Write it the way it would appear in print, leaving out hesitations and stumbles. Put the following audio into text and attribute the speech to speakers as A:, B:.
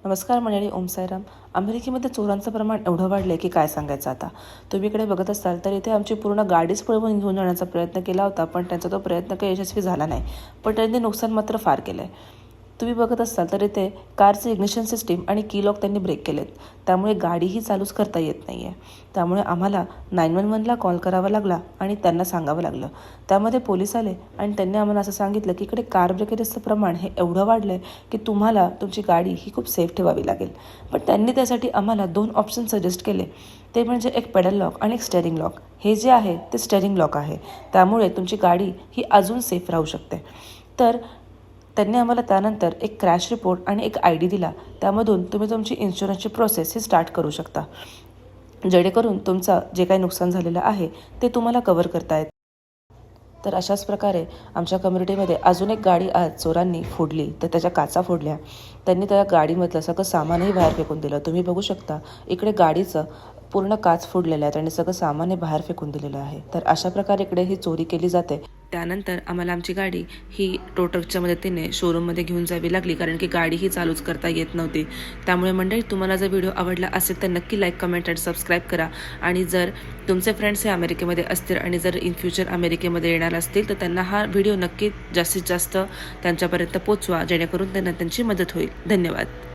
A: नमस्कार मंडळी, ओम साईराम. अमेरिकेमध्ये चोरांचं प्रमाण एवढं वाढलं आहे की काय सांगायचं आता. तुम्ही इकडे बघत असाल तर इथे आमची पूर्ण गाडीच पळवून घेऊन जाण्याचा प्रयत्न केला होता, पण त्यांचा तो प्रयत्न काही यशस्वी झाला नाही. पण त्यांनी नुकसान मात्र फार केलं आहे. तुम्ही बघत असाल तर इथे कारचे इग्निशन सिस्टीम आणि की लॉक त्यांनी ब्रेक केलेत. त्यामुळे गाडीही चालूच करता येत नाही आहे. त्यामुळे आम्हाला 911ला कॉल करावा लागला आणि त्यांना सांगावं लागलं. त्यामध्ये पोलीस आले आणि त्यांनी आम्हाला असं सांगितलं की इकडे कार ब्रेकेजचं प्रमाण हे एवढं वाढलं आहे की तुम्हाला तुमची गाडी ही खूप सेफ ठेवावी लागेल. पण त्यांनी त्यासाठी आम्हाला 2 ऑप्शन सजेस्ट केले. ते म्हणजे एक पेडल लॉक आणि एक स्टेअरिंग लॉक. हे जे आहे ते स्टेअरिंग लॉक आहे. त्यामुळे तुमची गाडी ही अजून सेफ राहू शकते. तर त्यांनी आम्हाला त्यानंतर एक क्रॅश रिपोर्ट आणि एक ID दिला. त्यामधून तुम्ही तुमची इन्शुरन्सची प्रोसेस ही स्टार्ट करू शकता, जेणेकरून तुमचं जे काही नुकसान झालेलं आहे ते तुम्हाला कव्हर करता येतं. तर अशाच प्रकारे आमच्या कम्युनिटीमध्ये अजून एक गाडी आज चोरांनी फोडली, तर त्याच्या काचा फोडल्या. त्यांनी त्या गाडीमधलं सगळं सामानही बाहेर फेकून दिलं. तुम्ही बघू शकता इकडे गाडीचं पूर्ण काच फोडलेलं आहे आणि सगळं सामान बाहेर फेकून दिलेलं आहे. तर अशा प्रकारे इकडे ही चोरी केली जाते. त्यानंतर आम्हाला आमची गाडी ही टो ट्रकच्या मदतीने शोरूममध्ये घेऊन जावी लागली, कारण की गाडी ही चालूच करता येत नव्हती. त्यामुळे मंडळी, तुम्हाला जर व्हिडिओ आवडला असेल तर नक्की लाईक, कमेंट आणि सबस्क्राईब करा. आणि जर तुमचे फ्रेंड्स हे अमेरिकेमध्ये असतील आणि जर इन फ्युचर अमेरिकेमध्ये येणार असतील तर त्यांना हा व्हिडिओ नक्की जास्तीत जास्त त्यांच्यापर्यंत पोचवा, जेणेकरून त्यांना त्यांची मदत होईल. धन्यवाद.